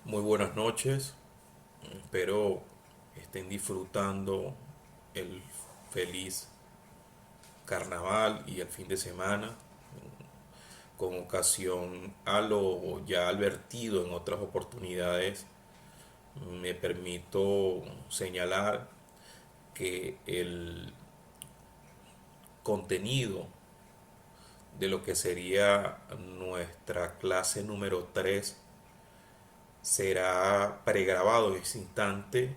Muy buenas noches, espero estén disfrutando el feliz carnaval y el fin de semana con ocasión a lo ya advertido en otras oportunidades. Me permito señalar que el contenido de lo que sería nuestra clase número 3 será pregrabado en ese instante,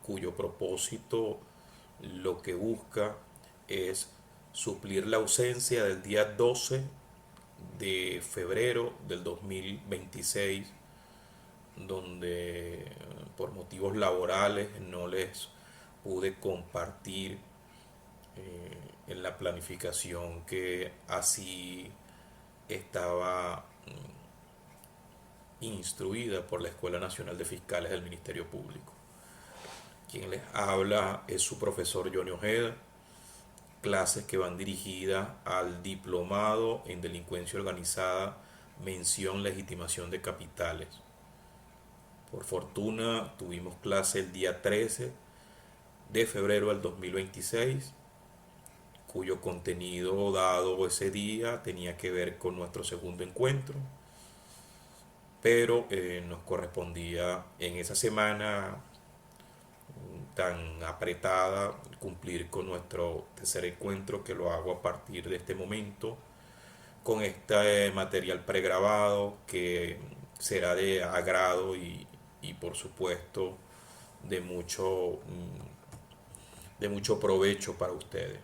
cuyo propósito lo que busca es suplir la ausencia del día 12 de febrero del 2026, donde por motivos laborales no les pude compartir en la planificación que así estaba instruida por la Escuela Nacional de Fiscales del Ministerio Público. Quien les habla es su profesor Johnny Ojeda, clases que van dirigidas al diplomado en delincuencia organizada, mención legitimación de capitales. Por fortuna tuvimos clase el día 13 de febrero del 2026, cuyo contenido dado ese día tenía que ver con nuestro segundo encuentro, pero nos correspondía en esa semana tan apretada cumplir con nuestro tercer encuentro, que lo hago a partir de este momento, con este material pregrabado que será de agrado y por supuesto de mucho provecho para ustedes.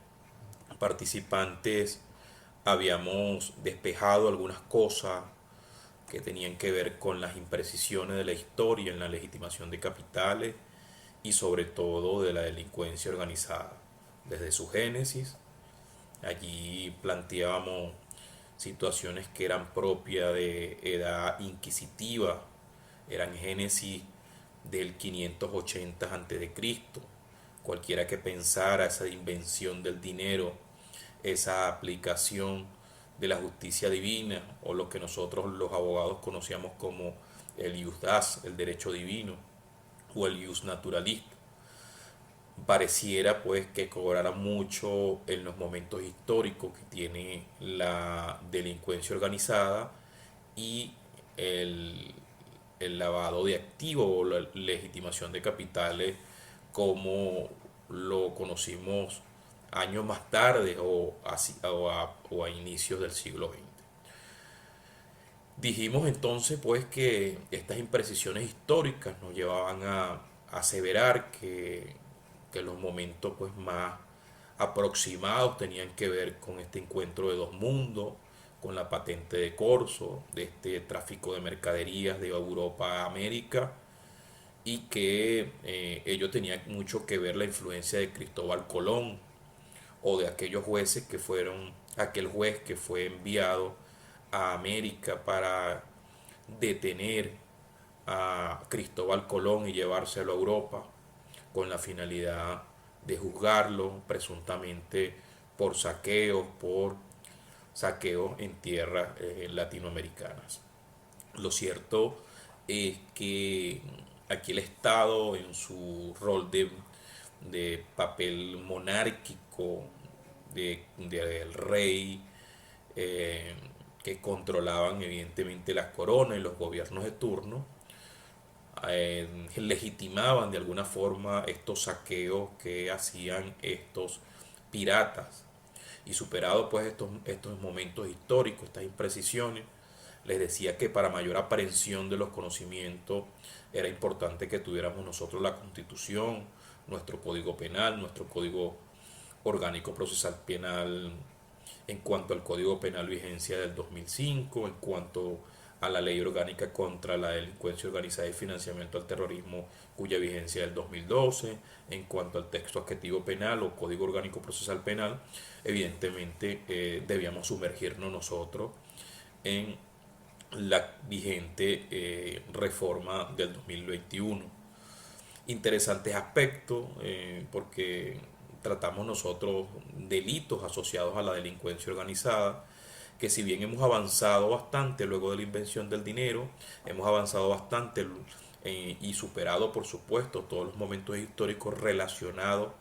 Participantes habíamos despejado algunas cosas que tenían que ver con las imprecisiones de la historia en la legitimación de capitales y sobre todo de la delincuencia organizada. Desde su génesis, allí planteábamos situaciones que eran propias de edad inquisitiva, eran génesis del 580 a.C. Cualquiera que pensara esa invención del dinero, esa aplicación de la justicia divina o lo que nosotros los abogados conocíamos como el ius das, el derecho divino, o el ius naturalista, pareciera pues que cobrara mucho en los momentos históricos que tiene la delincuencia organizada y el, el lavado de activos o la legitimación de capitales como lo conocimos años más tarde o a inicios del siglo XX. Dijimos entonces pues que estas imprecisiones históricas nos llevaban a aseverar que los momentos pues más aproximados tenían que ver con este encuentro de dos mundos, con la patente de Corso, de este tráfico de mercaderías de Europa a América, y que ello tenía mucho que ver la influencia de Cristóbal Colón o de aquellos jueces que fueron, aquel juez que fue enviado a América para detener a Cristóbal Colón y llevárselo a Europa con la finalidad de juzgarlo presuntamente por saqueos en tierras latinoamericanas. Lo cierto es que aquí el Estado en su rol de papel monárquico del rey, eh, que controlaban evidentemente las coronas y los gobiernos de turno, legitimaban de alguna forma estos saqueos que hacían estos piratas. Y superado pues estos momentos históricos, estas imprecisiones, les decía que para mayor aprehensión de los conocimientos era importante que tuviéramos nosotros la Constitución, nuestro Código Penal, nuestro Código Orgánico Procesal Penal en cuanto al Código Penal vigencia del 2005, en cuanto a la Ley Orgánica contra la Delincuencia Organizada y Financiamiento al Terrorismo, cuya vigencia es del 2012, en cuanto al texto adjetivo penal o Código Orgánico Procesal Penal, evidentemente debíamos sumergirnos nosotros en la vigente reforma del 2021. Interesantes aspectos, porque tratamos nosotros delitos asociados a la delincuencia organizada que si bien hemos avanzado bastante luego de la invención del dinero, hemos avanzado bastante y superado, por supuesto, todos los momentos históricos relacionados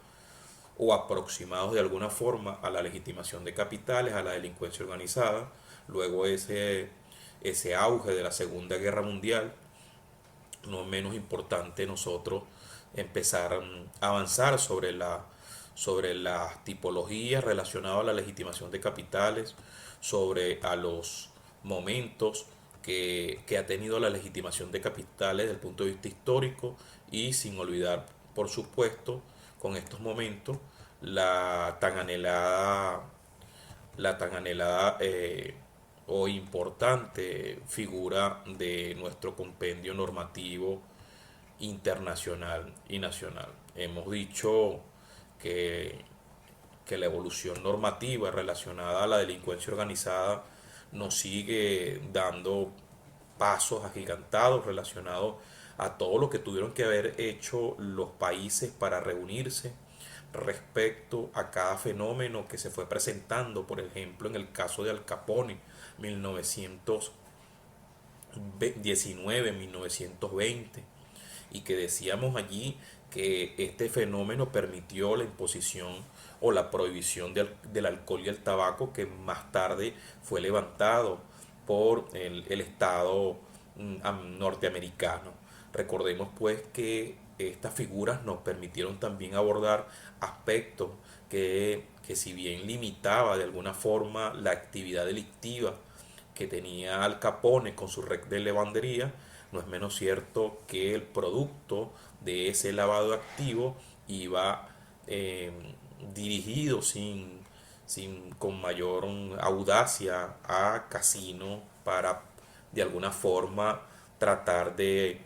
o aproximados de alguna forma a la legitimación de capitales, a la delincuencia organizada, luego ese auge de la Segunda Guerra Mundial, no menos importante nosotros empezar a avanzar sobre las tipologías relacionadas a la legitimación de capitales, sobre a los momentos que ha tenido la legitimación de capitales desde el punto de vista histórico y sin olvidar, por supuesto, con estos momentos la tan anhelada, la tan anhelada o importante figura de nuestro compendio normativo internacional y nacional. Hemos dicho que, que la evolución normativa relacionada a la delincuencia organizada nos sigue dando pasos agigantados relacionados a todo lo que tuvieron que haber hecho los países para reunirse respecto a cada fenómeno que se fue presentando. Por ejemplo, en el caso de Al Capone, 1919, 1920, y que decíamos allí que este fenómeno permitió la imposición o la prohibición del alcohol y el tabaco, que más tarde fue levantado por el Estado norteamericano. Recordemos pues que estas figuras nos permitieron también abordar aspectos que si bien limitaba de alguna forma la actividad delictiva que tenía Al Capone con su red de lavandería, no es menos cierto que el producto de ese lavado activo iba eh, dirigido con mayor audacia a casinos para de alguna forma tratar de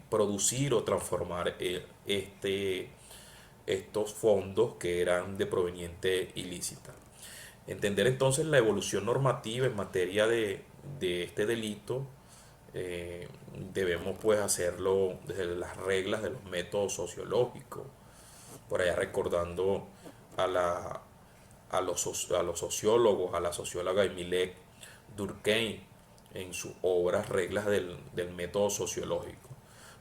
producir o transformar estos fondos que eran de proveniente ilícita. Entender entonces la evolución normativa en materia de este delito, debemos pues hacerlo desde las reglas de los métodos sociológicos, por allá recordando a, la, a los sociólogos, a la socióloga Émile Durkheim en sus obras Reglas del método sociológico.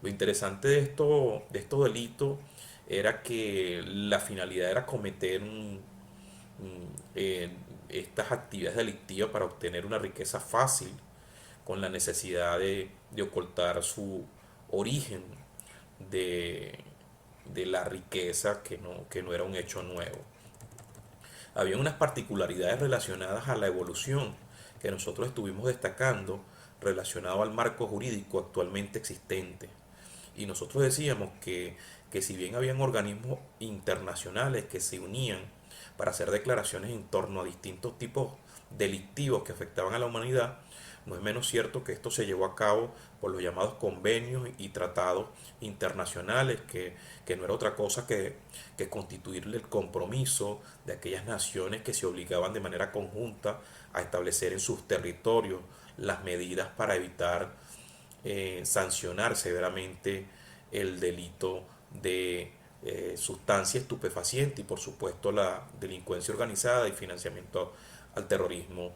Lo interesante de estos delitos era que la finalidad era cometer eh, estas actividades delictivas para obtener una riqueza fácil, con la necesidad de ocultar su origen de, de la riqueza que no era un hecho nuevo. Había unas particularidades relacionadas a la evolución que nosotros estuvimos destacando relacionado al marco jurídico actualmente existente. Y nosotros decíamos que si bien habían organismos internacionales que se unían para hacer declaraciones en torno a distintos tipos delictivos que afectaban a la humanidad, no es menos cierto que esto se llevó a cabo por los llamados convenios y tratados internacionales, que no era otra cosa que constituirle el compromiso de aquellas naciones que se obligaban de manera conjunta a establecer en sus territorios las medidas para evitar sancionar severamente el delito de sustancia estupefaciente y por supuesto la delincuencia organizada y financiamiento al terrorismo,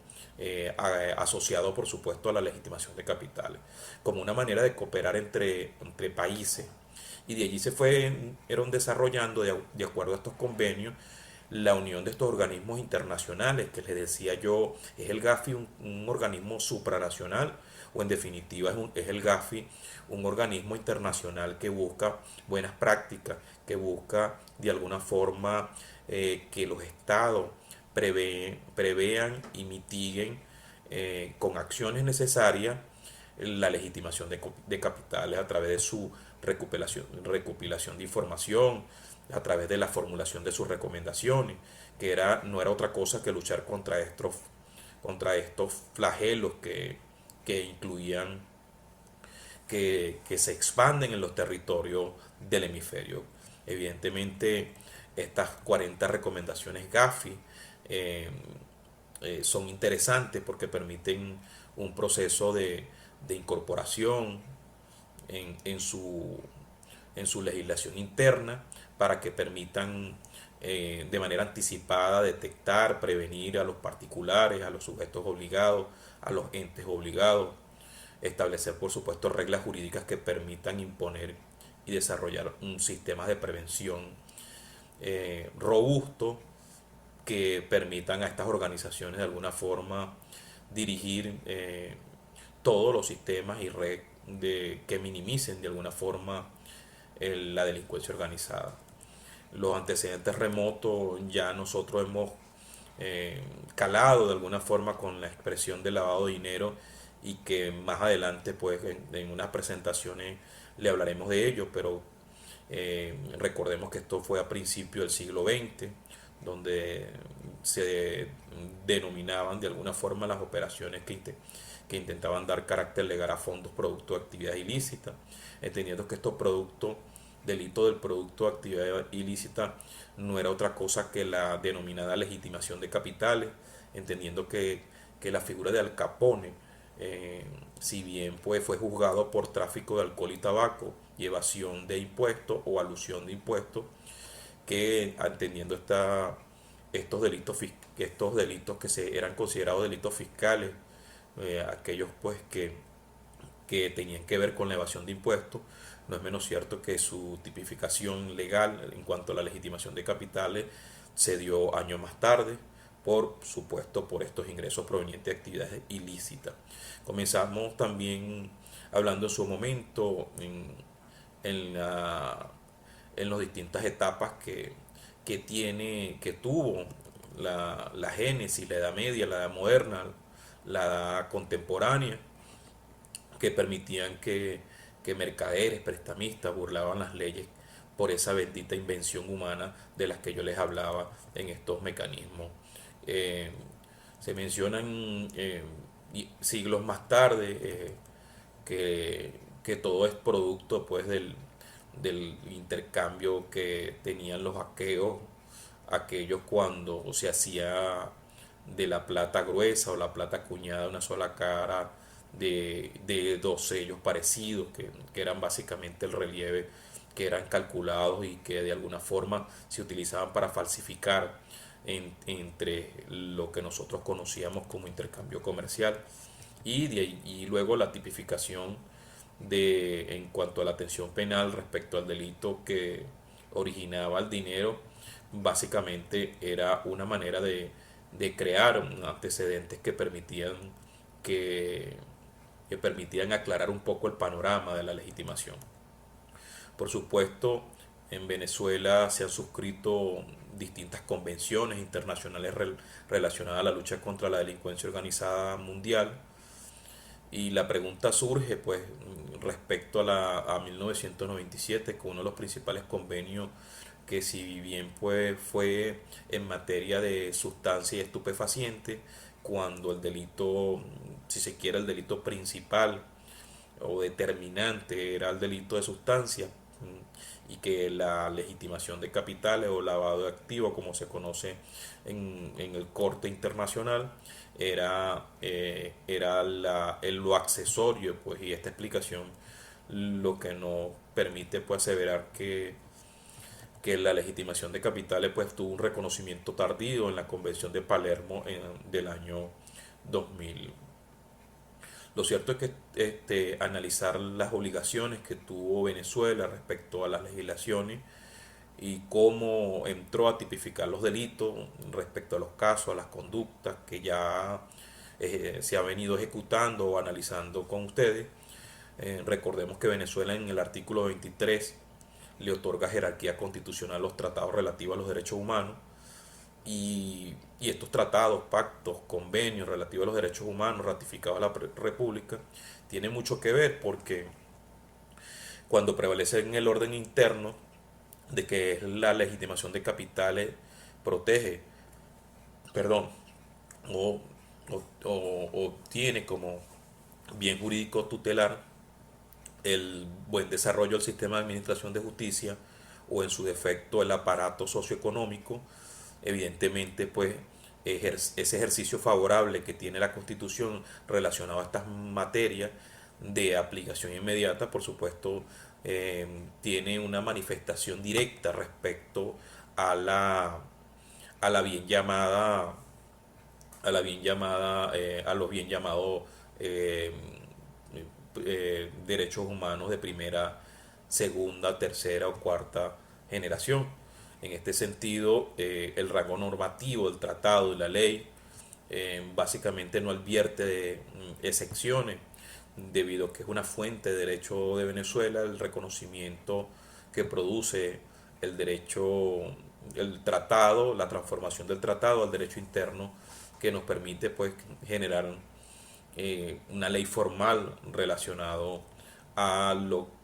asociado por supuesto a la legitimación de capitales, como una manera de cooperar entre países. Y de allí fueron desarrollando, de acuerdo a estos convenios, la unión de estos organismos internacionales, que les decía yo, es el GAFI un organismo supranacional, o en definitiva es el GAFI un organismo internacional que busca buenas prácticas, que busca de alguna forma que los estados prevean y mitiguen con acciones necesarias la legitimación de capitales a través de su recopilación de información, a través de la formulación de sus recomendaciones, no era otra cosa que luchar contra estos flagelos que incluían que se expanden en los territorios del hemisferio. Evidentemente, estas 40 recomendaciones GAFI son interesantes porque permiten un proceso de incorporación en su legislación interna para que permitan de manera anticipada detectar, prevenir a los particulares, a los sujetos obligados, a los entes obligados, establecer por supuesto reglas jurídicas que permitan imponer y desarrollar un sistema de prevención robusto que permitan a estas organizaciones de alguna forma dirigir todos los sistemas y red que minimicen de alguna forma la delincuencia organizada. Los antecedentes remotos ya nosotros hemos calado de alguna forma con la expresión de lavado de dinero y que más adelante pues en unas presentaciones le hablaremos de ello, pero recordemos que esto fue a principios del siglo XX, donde se denominaban de alguna forma las operaciones que intentaban dar carácter legal a fondos producto de actividades ilícitas, entendiendo que estos productos, delito del producto de actividad ilícita, no era otra cosa que la denominada legitimación de capitales, entendiendo que la figura de Al Capone, si bien pues, fue juzgado por tráfico de alcohol y tabaco y evasión de impuestos o alusión de impuestos, que entendiendo estos delitos que eran considerados delitos fiscales, aquellos pues que tenían que ver con la evasión de impuestos, no es menos cierto que su tipificación legal en cuanto a la legitimación de capitales se dio años más tarde, por supuesto por estos ingresos provenientes de actividades ilícitas. Comenzamos también hablando en su momento en, la, en las distintas etapas que tuvo la génesis, la edad media, la edad moderna, la edad contemporánea, que permitían que mercaderes, prestamistas burlaban las leyes por esa bendita invención humana de las que yo les hablaba en estos mecanismos. Eh, Se mencionan siglos más tarde que todo es producto pues del intercambio que tenían los aquellos cuando se hacía de la plata gruesa o la plata acuñada de una sola cara de dos sellos parecidos que eran básicamente el relieve que eran calculados y que de alguna forma se utilizaban para falsificar entre lo que nosotros conocíamos como intercambio comercial y luego la tipificación en cuanto a la atención penal respecto al delito que originaba el dinero, básicamente era una manera de crear antecedentes que, que permitían aclarar un poco el panorama de la legitimación. Por supuesto, en Venezuela se han suscrito distintas convenciones internacionales relacionadas a la lucha contra la delincuencia organizada mundial, y la pregunta surge pues respecto a 1997, con uno de los principales convenios que si bien pues fue en materia de sustancia y estupefaciente, cuando el delito, si se quiere el delito principal o determinante era el delito de sustancia, y que la legitimación de capitales o lavado de activos, como se conoce en el corte internacional, era lo accesorio, pues, y esta explicación lo que nos permite pues aseverar que la legitimación de capitales pues tuvo un reconocimiento tardío en la Convención de Palermo del año 2000. Lo cierto es que analizar las obligaciones que tuvo Venezuela respecto a las legislaciones y cómo entró a tipificar los delitos respecto a los casos, a las conductas que ya se ha venido ejecutando o analizando con ustedes. Recordemos que Venezuela en el artículo 23 le otorga jerarquía constitucional a los tratados relativos a los derechos humanos, y estos tratados, pactos, convenios relativos a los derechos humanos ratificados a la República tienen mucho que ver porque cuando prevalece en el orden interno de que es la legitimación de capitales protege, perdón, o, o tiene como bien jurídico tutelar el buen desarrollo del sistema de administración de justicia o en su defecto el aparato socioeconómico, evidentemente pues ese ejercicio favorable que tiene la Constitución relacionado a estas materias de aplicación inmediata, por supuesto, tiene una manifestación directa respecto a la, a la bien llamada, a los bien llamados eh, derechos humanos de primera, segunda, tercera o cuarta generación. En este sentido, el rango normativo del tratado y la ley básicamente no advierte de excepciones, debido a que es una fuente de derecho de Venezuela, el reconocimiento que produce el derecho, el tratado, la transformación del tratado al derecho interno, que nos permite pues generar una ley formal relacionado a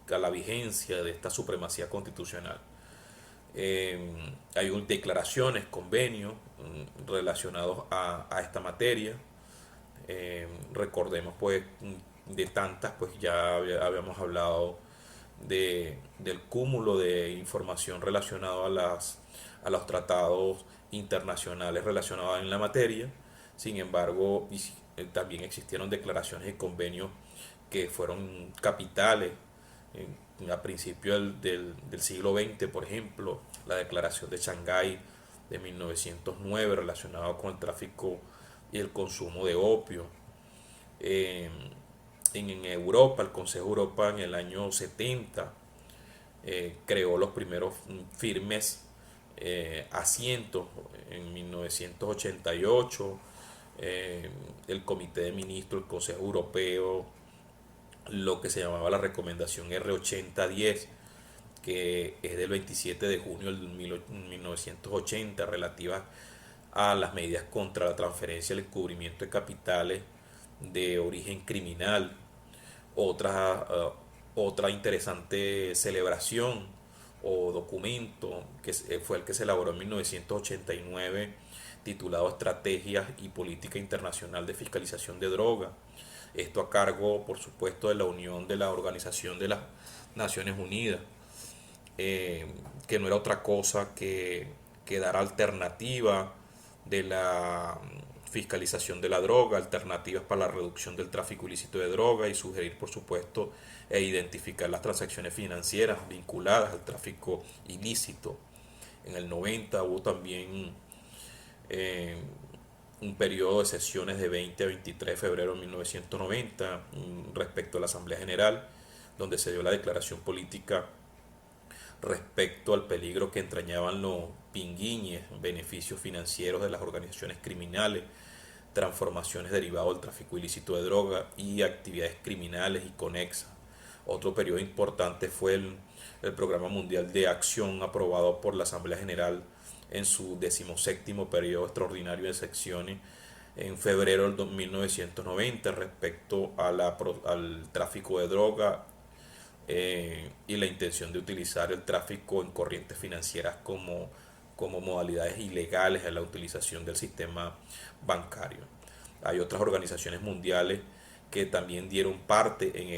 la vigencia de esta supremacía constitucional. Hay declaraciones, convenios relacionados a esta materia. Recordemos pues de tantas, pues ya habíamos hablado del cúmulo de información relacionado a los tratados internacionales relacionados en la materia. Sin embargo, también existieron declaraciones y convenios que fueron capitales a principios del siglo XX, por ejemplo, la Declaración de Shanghái de 1909 relacionada con el tráfico y el consumo de opio. Eh, en Europa, el Consejo de Europa en el año 70 creó los primeros firmes asientos en 1988. El Comité de Ministros del Consejo Europeo, lo que se llamaba la recomendación R8010, que es del 27 de junio del 1980, relativa a las medidas contra la transferencia y el encubrimiento de capitales de origen criminal. Otra interesante celebración o documento que fue el que se elaboró en 1989, titulado Estrategias y Política Internacional de Fiscalización de Drogas. Esto a cargo, por supuesto, de la Unión de la Organización de las Naciones Unidas, que no era otra cosa que dar alternativa de la fiscalización de la droga, alternativas para la reducción del tráfico ilícito de droga, y sugerir, por supuesto, e identificar las transacciones financieras vinculadas al tráfico ilícito. En el 90 hubo también eh, un periodo de sesiones de 20 a 23 de febrero de 1990 respecto a la Asamblea General, donde se dio la declaración política respecto al peligro que entrañaban los pinguiñes, beneficios financieros de las organizaciones criminales, transformaciones derivadas del tráfico ilícito de droga y actividades criminales y conexas. Otro periodo importante fue el Programa Mundial de Acción aprobado por la Asamblea General en su 17º periodo extraordinario de secciones en febrero del 1990 respecto al tráfico de droga y la intención de utilizar el tráfico en corrientes financieras como modalidades ilegales a la utilización del sistema bancario. Hay otras organizaciones mundiales que también dieron parte en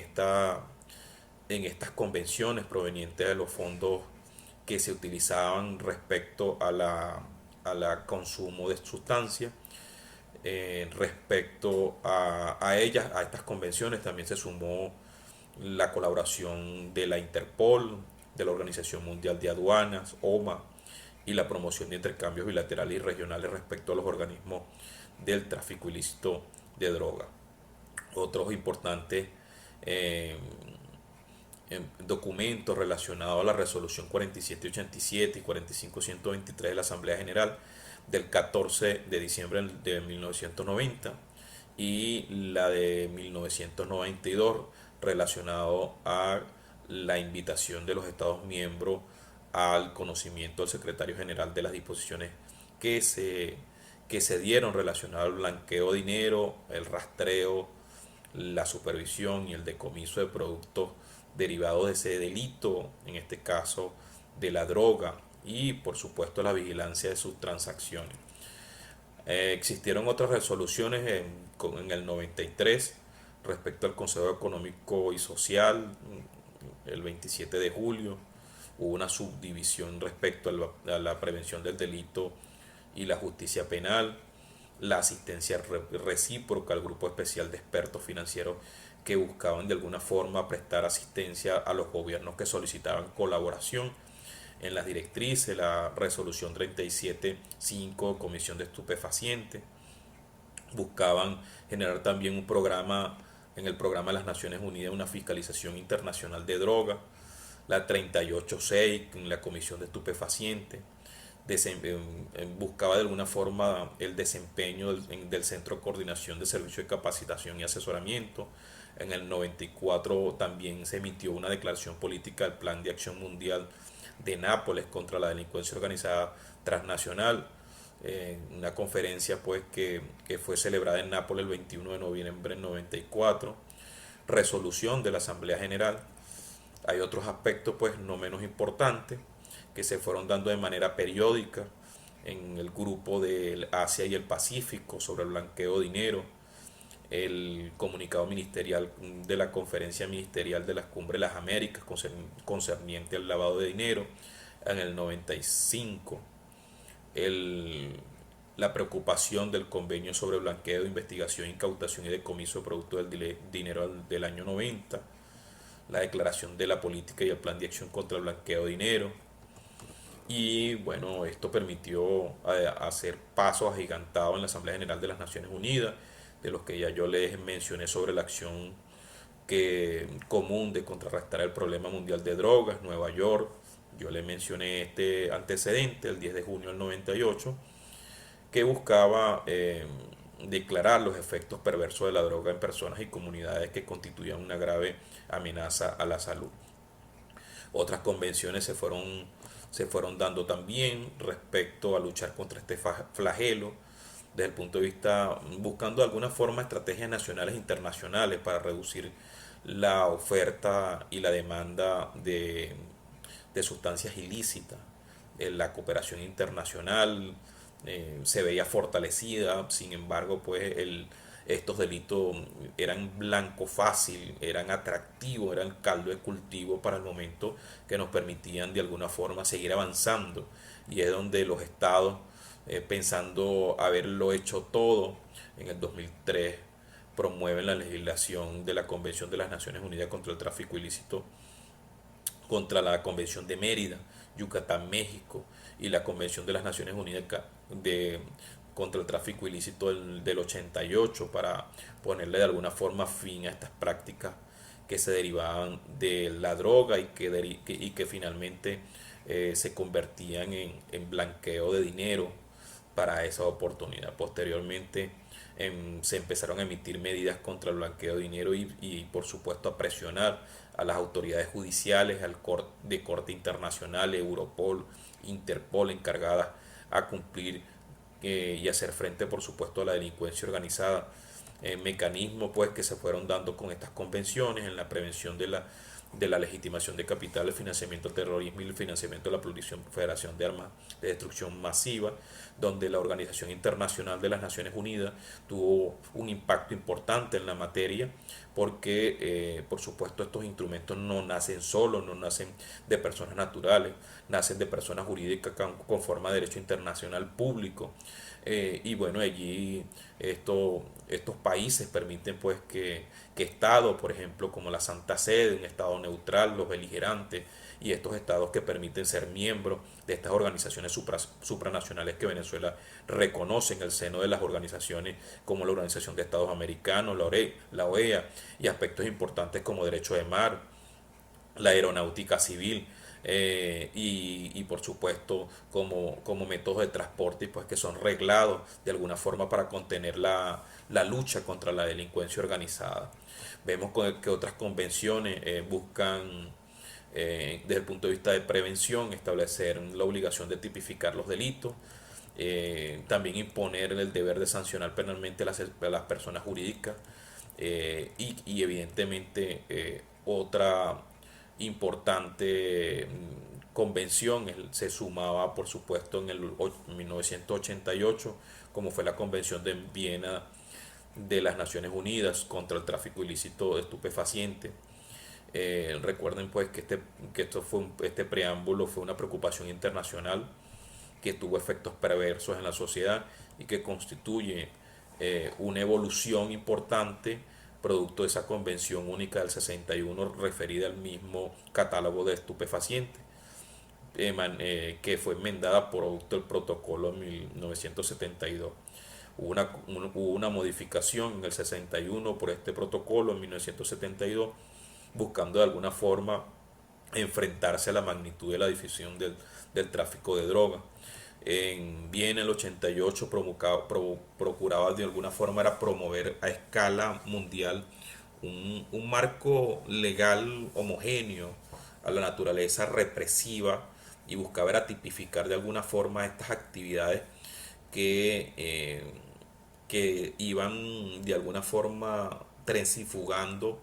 estas convenciones provenientes de los fondos que se utilizaban respecto a la consumo de sustancias. Respecto a ellas, a estas convenciones, también se sumó la colaboración de la Interpol, de la Organización Mundial de Aduanas, OMA, y la promoción de intercambios bilaterales y regionales respecto a los organismos del tráfico ilícito de droga. Otros importantes eh, documentos relacionados a la resolución 4787 y 45123 de la Asamblea General del 14 de diciembre de 1990 y la de 1992 relacionado a la invitación de los Estados miembros al conocimiento del secretario general de las disposiciones que se dieron relacionadas al blanqueo de dinero, el rastreo, la supervisión y el decomiso de productos derivados de ese delito, en este caso de la droga, y por supuesto la vigilancia de sus transacciones. Existieron otras resoluciones en el 93 respecto al Consejo Económico y Social. El 27 de julio hubo una subdivisión respecto a la prevención del delito y la justicia penal, la asistencia recíproca al grupo especial de expertos financieros que buscaban de alguna forma prestar asistencia a los gobiernos que solicitaban colaboración en las directrices, la resolución 37.5, Comisión de Estupefacientes. Buscaban generar también un programa, en el programa de las Naciones Unidas, una fiscalización internacional de drogas, la 38.6, la Comisión de Estupefacientes. Buscaba de alguna forma el desempeño del Centro de Coordinación de Servicios de Capacitación y Asesoramiento. En el 94 también se emitió una declaración política del Plan de Acción Mundial de Nápoles contra la delincuencia organizada transnacional, una conferencia pues que fue celebrada en Nápoles el 21 de noviembre del 94, resolución de la Asamblea General. Hay otros aspectos pues no menos importantes que se fueron dando de manera periódica en el grupo del Asia y el Pacífico sobre el blanqueo de dinero, el comunicado ministerial de la Conferencia Ministerial de las Cumbres de las Américas concerniente al lavado de dinero en el 95, la preocupación del convenio sobre blanqueo, investigación, incautación y decomiso de productos del dinero del año 90, la declaración de la política y el plan de acción contra el blanqueo de dinero. Y bueno, esto permitió hacer pasos agigantados en la Asamblea General de las Naciones Unidas, de los que ya yo les mencioné sobre la acción común de contrarrestar el problema mundial de drogas, Nueva York. Yo le mencioné este antecedente, el 10 de junio del 98, que buscaba declarar los efectos perversos de la droga en personas y comunidades que constituían una grave amenaza a la salud. Otras convenciones se fueron dando también respecto a luchar contra este flagelo, desde el punto de vista, buscando de alguna forma estrategias nacionales e internacionales para reducir la oferta y la demanda de sustancias ilícitas. La cooperación internacional se veía fortalecida, sin embargo, pues estos delitos eran blanco fácil, eran atractivos, eran caldo de cultivo para el momento que nos permitían de alguna forma seguir avanzando. Y es donde los estados, pensando haberlo hecho todo, en el 2003 promueven la legislación de la Convención de las Naciones Unidas contra el Tráfico Ilícito, contra la Convención de Mérida, Yucatán, México, y la Convención de las Naciones Unidas contra el tráfico ilícito del 88, para ponerle de alguna forma fin a estas prácticas que se derivaban de la droga y que finalmente se convertían en blanqueo de dinero para esa oportunidad. Posteriormente se empezaron a emitir medidas contra el blanqueo de dinero y por supuesto a presionar a las autoridades judiciales de corte internacional, Europol, Interpol, encargadas a cumplir y hacer frente por supuesto a la delincuencia organizada. Mecanismos pues que se fueron dando con estas convenciones en la prevención de la legitimación de capital, el financiamiento del terrorismo y el financiamiento de la proliferación de armas de destrucción masiva, donde la Organización Internacional de las Naciones Unidas tuvo un impacto importante en la materia, porque por supuesto estos instrumentos no nacen solos, no nacen de personas naturales, nacen de personas jurídicas conforme a derecho internacional público. Y bueno, allí estos países permiten pues que estados, por ejemplo, como la Santa Sede, un estado neutral, los beligerantes, y estos estados que permiten ser miembros de estas organizaciones supranacionales que Venezuela reconoce en el seno de las organizaciones como la Organización de Estados Americanos, la OEA, y aspectos importantes como derecho de mar, la aeronáutica civil, y por supuesto como métodos de transporte pues que son reglados de alguna forma para contener la lucha contra la delincuencia organizada. Vemos que otras convenciones buscan desde el punto de vista de prevención establecer la obligación de tipificar los delitos, también imponer el deber de sancionar penalmente a las personas jurídicas, y evidentemente otra importante convención se sumaba por supuesto en el 1988, como fue la Convención de Viena de las Naciones Unidas contra el tráfico ilícito de estupefacientes. Recuerden pues este preámbulo fue una preocupación internacional que tuvo efectos perversos en la sociedad y que constituye una evolución importante producto de esa convención única del 61 referida al mismo catálogo de estupefacientes. que fue enmendada producto del protocolo en 1972. Hubo una modificación en el 61 por este protocolo en 1972, buscando de alguna forma enfrentarse a la magnitud de la difusión del tráfico de drogas. En Viena el 88 procuraba de alguna forma era promover a escala mundial un marco legal homogéneo a la naturaleza represiva y buscaba era tipificar de alguna forma estas actividades que iban de alguna forma transifugando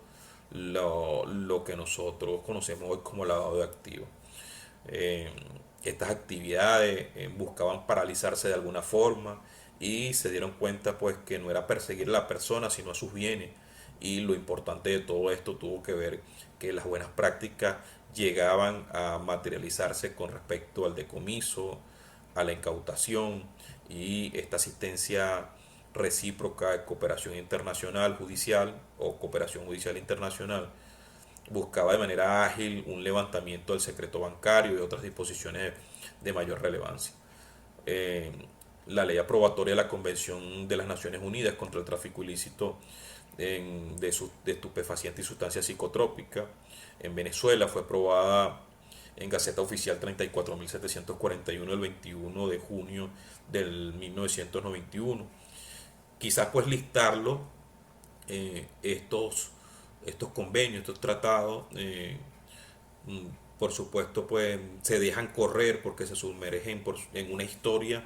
lo que nosotros conocemos hoy como lavado de activos. Eh, Estas actividades buscaban paralizarse de alguna forma y se dieron cuenta pues que no era perseguir a la persona sino a sus bienes, y lo importante de todo esto tuvo que ver que las buenas prácticas llegaban a materializarse con respecto al decomiso, a la incautación y esta asistencia recíproca de cooperación internacional judicial o cooperación judicial internacional buscaba de manera ágil un levantamiento del secreto bancario y otras disposiciones de mayor relevancia. Eh, la ley aprobatoria de la Convención de las Naciones Unidas contra el tráfico ilícito de estupefacientes y sustancias psicotrópicas en Venezuela fue aprobada en Gaceta Oficial 34.741 el 21 de junio del 1991. Quizás pues listarlo, estos convenios, estos tratados, por supuesto, pues se dejan correr porque se sumergen en una historia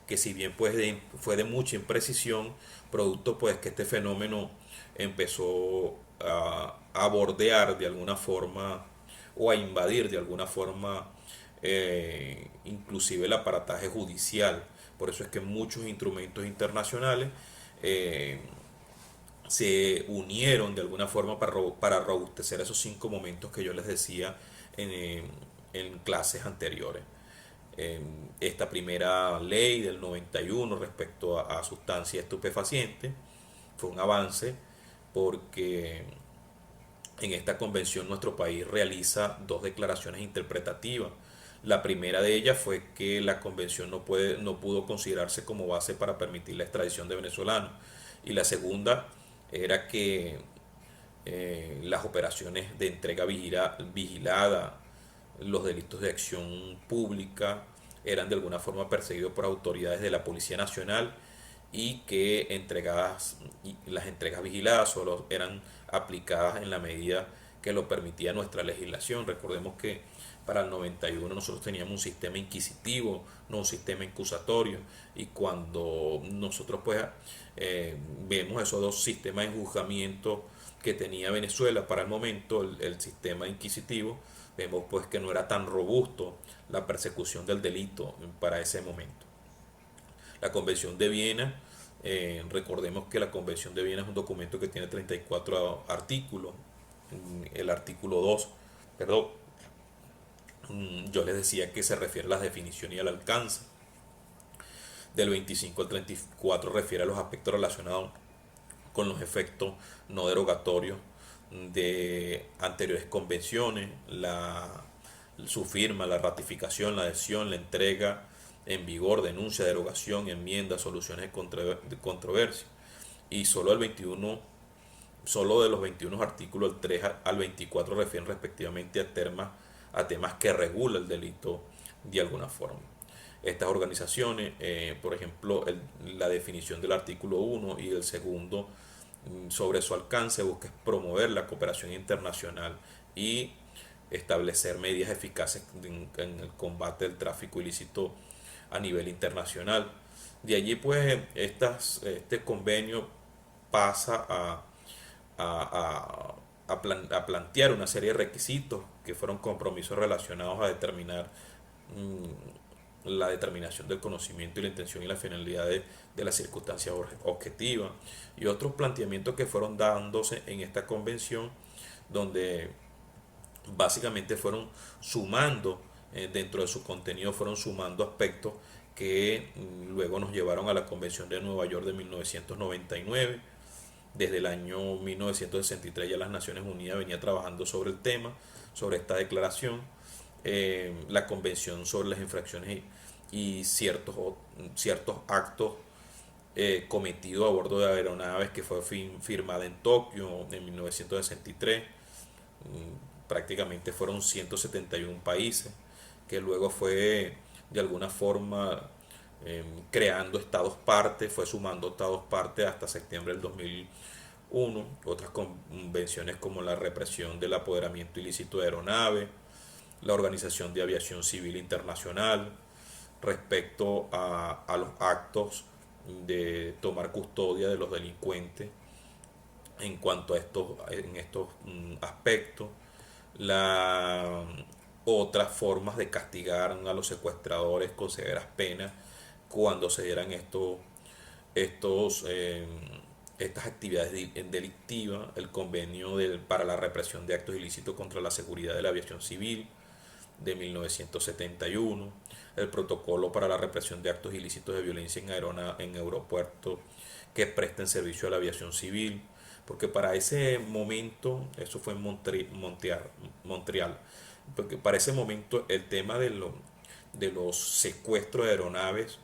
que si bien pues fue de mucha imprecisión, producto pues que este fenómeno empezó a bordear de alguna forma o a invadir de alguna forma inclusive el aparataje judicial. Por eso es que muchos instrumentos internacionales eh, se unieron de alguna forma para robustecer esos 5 momentos que yo les decía en clases anteriores. Esta primera ley del 91 respecto a sustancias estupefacientes fue un avance porque en esta convención nuestro país realiza 2 declaraciones interpretativas. La primera de ellas fue que la convención no pudo considerarse como base para permitir la extradición de venezolanos. Y la segunda era que las operaciones de entrega vigilada, los delitos de acción pública eran de alguna forma perseguidos por autoridades de la Policía Nacional, y que las entregas vigiladas solo eran aplicadas en la medida que lo permitía nuestra legislación. Recordemos que para el 91 nosotros teníamos un sistema inquisitivo, no un sistema incusatorio, y cuando nosotros pues vemos esos 2 sistemas de juzgamiento que tenía Venezuela para el momento, el sistema inquisitivo, vemos pues que no era tan robusto la persecución del delito para ese momento. La Convención de Viena, recordemos que la Convención de Viena es un documento que tiene 34 artículos. El artículo 2, perdón, yo les decía que se refiere a las definiciones y al alcance. Del 25 al 34 refiere a los aspectos relacionados con los efectos no derogatorios de anteriores convenciones, su firma, la ratificación, la adhesión, la entrega en vigor, denuncia, derogación, enmienda, soluciones de controversia. Y solo de los 21 artículos, el 3 al 24 refieren respectivamente a temas que regula el delito de alguna forma. Estas organizaciones, por ejemplo, la definición del artículo 1 y el segundo sobre su alcance busca promover la cooperación internacional y establecer medidas eficaces en el combate del tráfico ilícito a nivel internacional. De allí pues este convenio pasa a plantear una serie de requisitos que fueron compromisos relacionados a determinar la determinación del conocimiento y la intención y la finalidad de las circunstancias objetivas, y otros planteamientos que fueron dándose en esta convención, donde básicamente fueron sumando, dentro de su contenido fueron sumando aspectos que luego nos llevaron a la Convención de Nueva York de 1999. Desde el año 1963 ya las Naciones Unidas venía trabajando sobre el tema, sobre esta declaración, la Convención sobre las infracciones y ciertos actos cometidos a bordo de aeronaves, que fue firmada en Tokio en 1963. Prácticamente fueron 171 países, que luego fue de alguna forma creando estados parte, fue sumando estados parte hasta septiembre del 2001. Otras convenciones como la represión del apoderamiento ilícito de aeronaves, la Organización de Aviación Civil Internacional, respecto a los actos de tomar custodia de los delincuentes en cuanto a estos aspectos, la, otras formas de castigar a los secuestradores con severas penas cuando se dieran estos, estas actividades delictivas, el convenio para la represión de actos ilícitos contra la seguridad de la aviación civil de 1971, el protocolo para la represión de actos ilícitos de violencia en aeropuertos que presten servicio a la aviación civil, porque para ese momento, eso fue en Montreal, porque para ese momento el tema de los secuestros de aeronaves,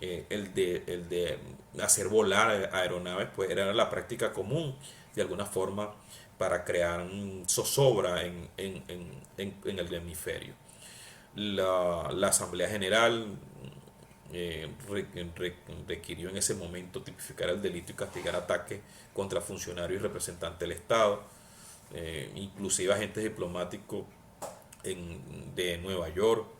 el de hacer volar aeronaves, pues era la práctica común de alguna forma para crear zozobra en el hemisferio. La Asamblea General requirió en ese momento tipificar el delito y castigar ataques contra funcionarios y representantes del Estado, inclusive agentes diplomáticos de Nueva York.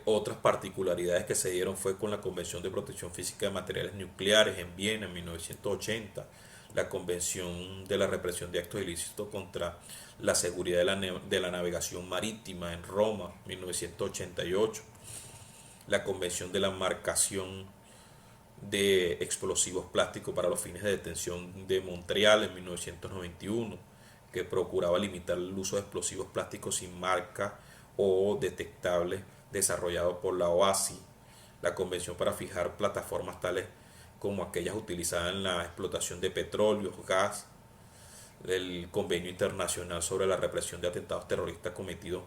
Otras particularidades que se dieron fue con la Convención de Protección Física de Materiales Nucleares en Viena en 1980, la Convención de la Represión de Actos Ilícitos contra la Seguridad de la Navegación Marítima en Roma 1988, la Convención de la Marcación de Explosivos Plásticos para los fines de detención de Montreal en 1991, que procuraba limitar el uso de explosivos plásticos sin marca o detectables, desarrollado por la OASI, la Convención para fijar plataformas tales como aquellas utilizadas en la explotación de petróleo, gas, el Convenio Internacional sobre la Represión de Atentados Terroristas Cometidos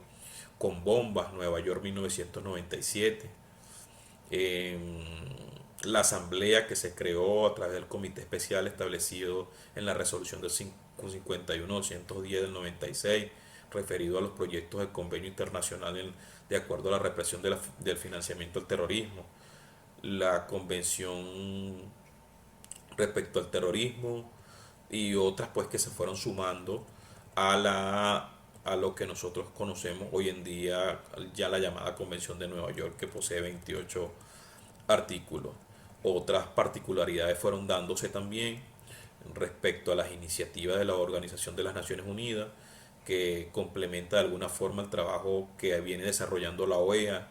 con Bombas, Nueva York 1997, la asamblea que se creó a través del comité especial establecido en la resolución del 51-210 del 96, referido a los proyectos del convenio internacional de acuerdo a la represión del financiamiento del terrorismo, la convención respecto al terrorismo y otras pues que se fueron sumando a lo que nosotros conocemos hoy en día, ya la llamada Convención de Nueva York, que posee 28 artículos. Otras particularidades fueron dándose también respecto a las iniciativas de la Organización de las Naciones Unidas, que complementa de alguna forma el trabajo que viene desarrollando la OEA,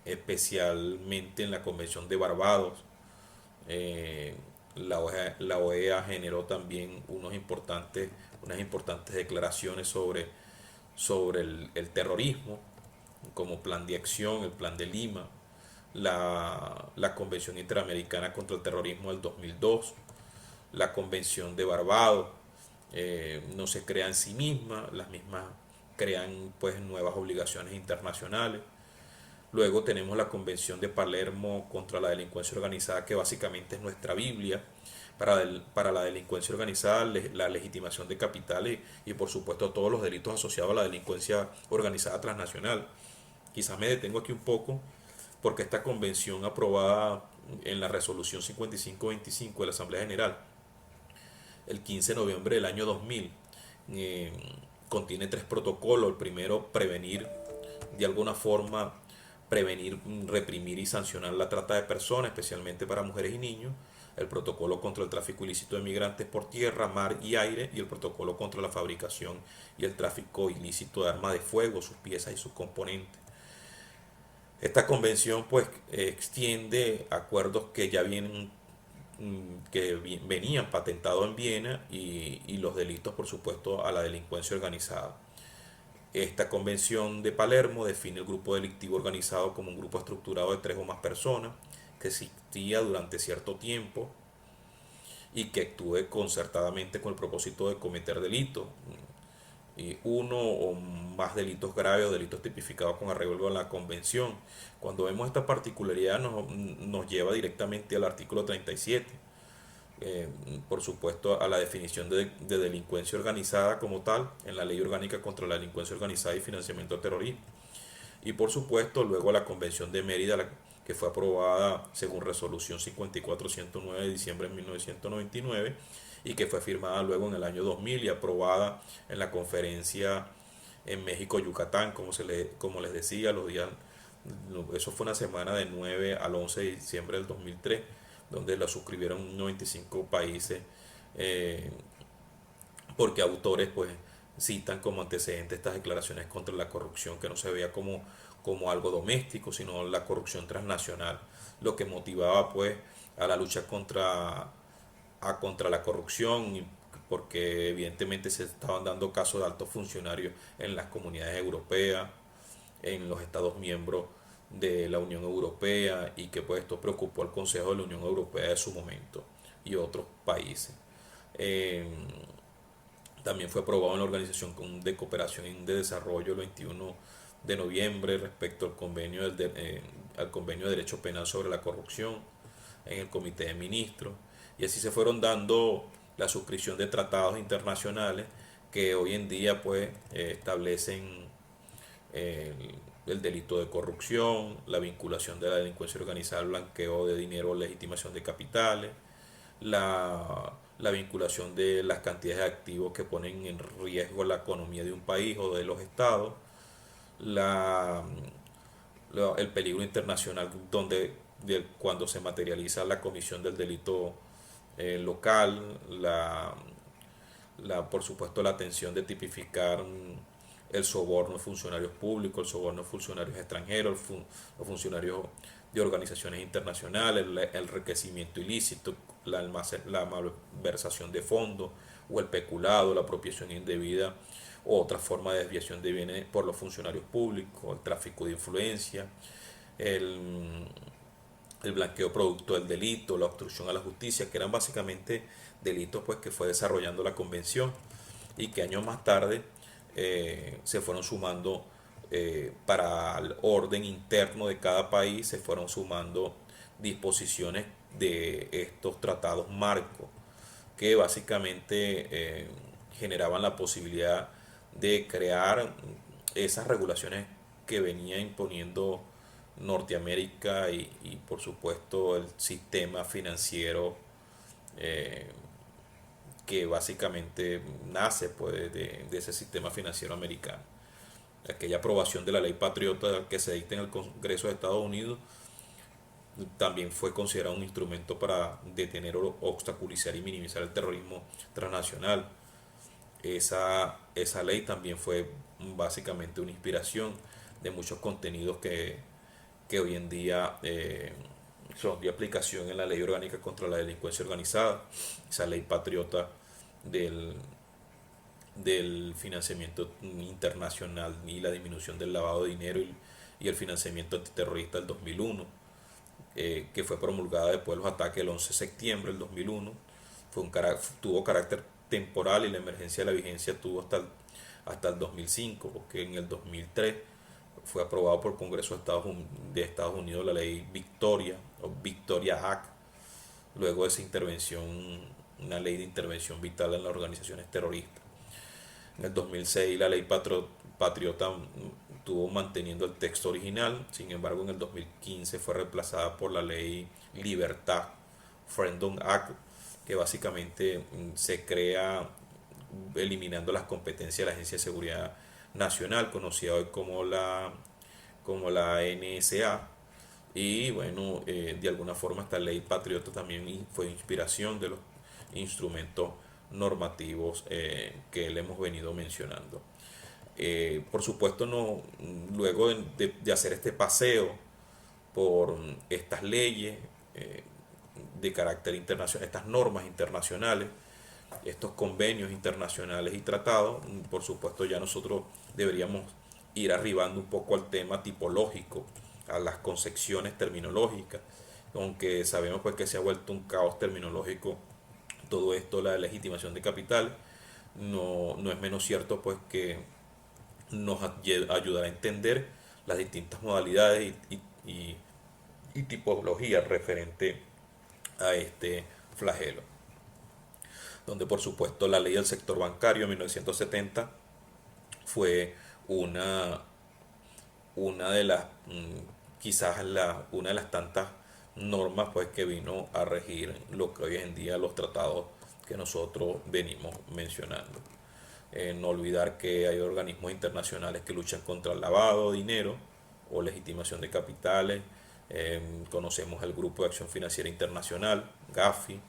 especialmente en la Convención de Barbados. Eh, la OEA generó también unas importantes declaraciones sobre el terrorismo, como plan de acción, el plan de Lima, la Convención Interamericana contra el Terrorismo del 2002, la Convención de Barbados. No se crea en sí misma, las mismas crean pues nuevas obligaciones internacionales. Luego tenemos la Convención de Palermo contra la delincuencia organizada, que básicamente es nuestra Biblia para la delincuencia organizada, la legitimación de capitales y por supuesto todos los delitos asociados a la delincuencia organizada transnacional. Quizás me detengo aquí un poco porque esta convención aprobada en la resolución 5525 de la Asamblea General el 15 de noviembre del año 2000 eh, contiene tres protocolos. El primero, prevenir de alguna forma, prevenir, reprimir y sancionar la trata de personas, especialmente para mujeres y niños. El protocolo contra el tráfico ilícito de migrantes por tierra, mar y aire, y el protocolo contra la fabricación y el tráfico ilícito de armas de fuego, sus piezas y sus componentes. Esta convención pues extiende acuerdos que ya vienen venían patentados en Viena y los delitos, por supuesto, a la delincuencia organizada. Esta convención de Palermo define el grupo delictivo organizado como un grupo estructurado de tres o más personas que existía durante cierto tiempo y que actúe concertadamente con el propósito de cometer delitos. y uno o más delitos graves o delitos tipificados con arreglo a la convención. Cuando vemos esta particularidad nos lleva directamente al artículo 37, eh, por supuesto a la definición de delincuencia organizada como tal en la Ley Orgánica contra la Delincuencia Organizada y Financiamiento al Terrorismo, y por supuesto luego la Convención de Mérida, que fue aprobada según resolución 5409 de diciembre de 1999 y que fue firmada luego en el año 2000 y aprobada en la conferencia en México, Yucatán, como les decía, eso fue una semana de 9 al 11 de diciembre del 2003, donde la suscribieron 95 países, eh, porque autores pues citan como antecedente estas declaraciones contra la corrupción, que no se veía como algo doméstico, sino la corrupción transnacional, lo que motivaba pues a la lucha contra la corrupción, porque evidentemente se estaban dando casos de altos funcionarios en las comunidades europeas, en los Estados miembros de la Unión Europea, y que pues esto preocupó al Consejo de la Unión Europea de su momento y otros países. Eh, También fue aprobado en la Organización de Cooperación y de Desarrollo el 21 de noviembre respecto al convenio de Derecho Penal sobre la corrupción en el Comité de Ministros, y así se fueron dando la suscripción de tratados internacionales que hoy en día pues establecen el delito de corrupción, la vinculación de la delincuencia organizada al blanqueo de dinero o legitimación de capitales, la vinculación de las cantidades de activos que ponen en riesgo la economía de un país o de los estados, la, el peligro internacional cuando se materializa la comisión del delito local, por supuesto la atención de tipificar el soborno de funcionarios públicos, el soborno de funcionarios extranjeros, los funcionarios de organizaciones internacionales, el enriquecimiento ilícito, la malversación de fondos o el peculado, la apropiación indebida o otra forma de desviación de bienes por los funcionarios públicos, el tráfico de influencia, el, el blanqueo producto del delito, la obstrucción a la justicia, que eran básicamente delitos pues que fue desarrollando la convención y que años más tarde se fueron sumando, para el orden interno de cada país, se fueron sumando disposiciones de estos tratados marcos que básicamente generaban la posibilidad de crear esas regulaciones que venía imponiendo Norteamérica y por supuesto el sistema financiero, eh, que básicamente nace pues de ese sistema financiero americano. Aquella aprobación de la ley patriota que se dicta en el Congreso de Estados Unidos también fue considerado un instrumento para detener o obstaculizar y minimizar el terrorismo transnacional. Esa ley también fue básicamente una inspiración de muchos contenidos que hoy en día son de aplicación en la Ley Orgánica contra la Delincuencia Organizada, esa ley patriota del, del financiamiento internacional y la disminución del lavado de dinero y el financiamiento antiterrorista del 2001, que fue promulgada después de los ataques del 11 de septiembre del 2001. Tuvo carácter temporal y la emergencia de la vigencia tuvo hasta el 2005, porque en el 2003 fue aprobado por el Congreso de Estados Unidos la ley Victoria o Victoria Act, luego de esa intervención, una ley de intervención vital en las organizaciones terroristas. En el 2006 la ley patriota estuvo manteniendo el texto original, sin embargo en el 2015 fue reemplazada por la ley Libertad, Freedom Act, que básicamente se crea eliminando las competencias de la Agencia de Seguridad Nacional, conocida hoy como la NSA. Y bueno, de alguna forma esta ley patriota también fue inspiración de los instrumentos normativos que le hemos venido mencionando. Por supuesto, no, luego de hacer este paseo por estas leyes de carácter internacional, estas normas internacionales, estos convenios internacionales y tratados, por supuesto ya nosotros deberíamos ir arribando un poco al tema tipológico, a las concepciones terminológicas, aunque sabemos pues que se ha vuelto un caos terminológico todo esto, la legitimación de capital. no es menos cierto pues que nos ayudará a entender las distintas modalidades y tipologías referente a este flagelo, donde por supuesto la ley del sector bancario en 1970 fue una, una de las, quizás una de las tantas normas pues que vino a regir lo que hoy en día los tratados que nosotros venimos mencionando. No olvidar que hay organismos internacionales que luchan contra el lavado de dinero o legitimación de capitales. Conocemos el Grupo de Acción Financiera Internacional, GAFI,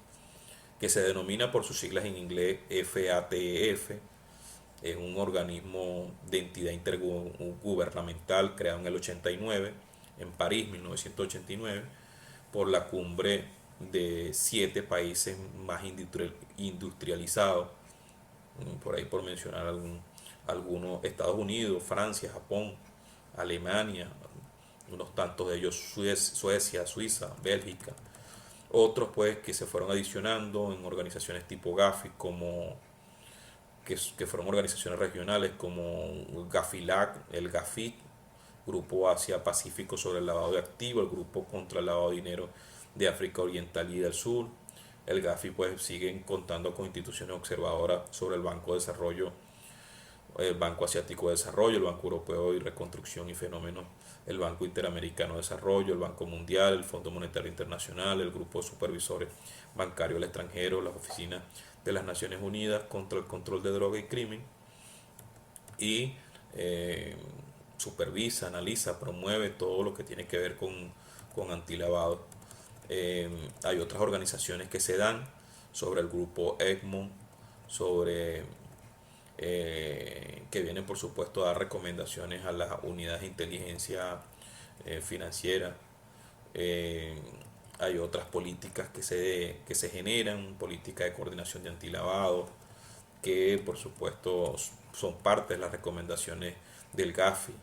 que se denomina por sus siglas en inglés FATF. Es un organismo de entidad intergubernamental creado en el 89, en París, 1989, por la cumbre de 7 países más industrializados, por ahí por mencionar algunos: Estados Unidos, Francia, Japón, Alemania, unos tantos de ellos Suecia, Suiza, Bélgica. Otros pues que se fueron adicionando en organizaciones tipo GAFI, que fueron organizaciones regionales como GAFILAC, el GAFIC, Grupo Asia Pacífico sobre el lavado de activos, el Grupo contra el lavado de dinero de África Oriental y del Sur. El GAFI pues siguen contando con instituciones observadoras sobre el Banco de Desarrollo, el Banco Asiático de Desarrollo, el Banco Europeo de Reconstrucción y Fenómenos, el Banco Interamericano de Desarrollo, el Banco Mundial, el Fondo Monetario Internacional, el Grupo de Supervisores Bancarios del Extranjero, las oficinas de las Naciones Unidas contra el Control de Droga y Crimen, y eh, supervisa, analiza, promueve todo lo que tiene que ver con antilavado. Hay otras organizaciones que se dan sobre el grupo ECMO, sobre que vienen por supuesto a dar recomendaciones a las unidades de inteligencia financiera. Eh, Hay otras políticas que se generan, política de coordinación de antilavado, que por supuesto son parte de las recomendaciones del GAFI.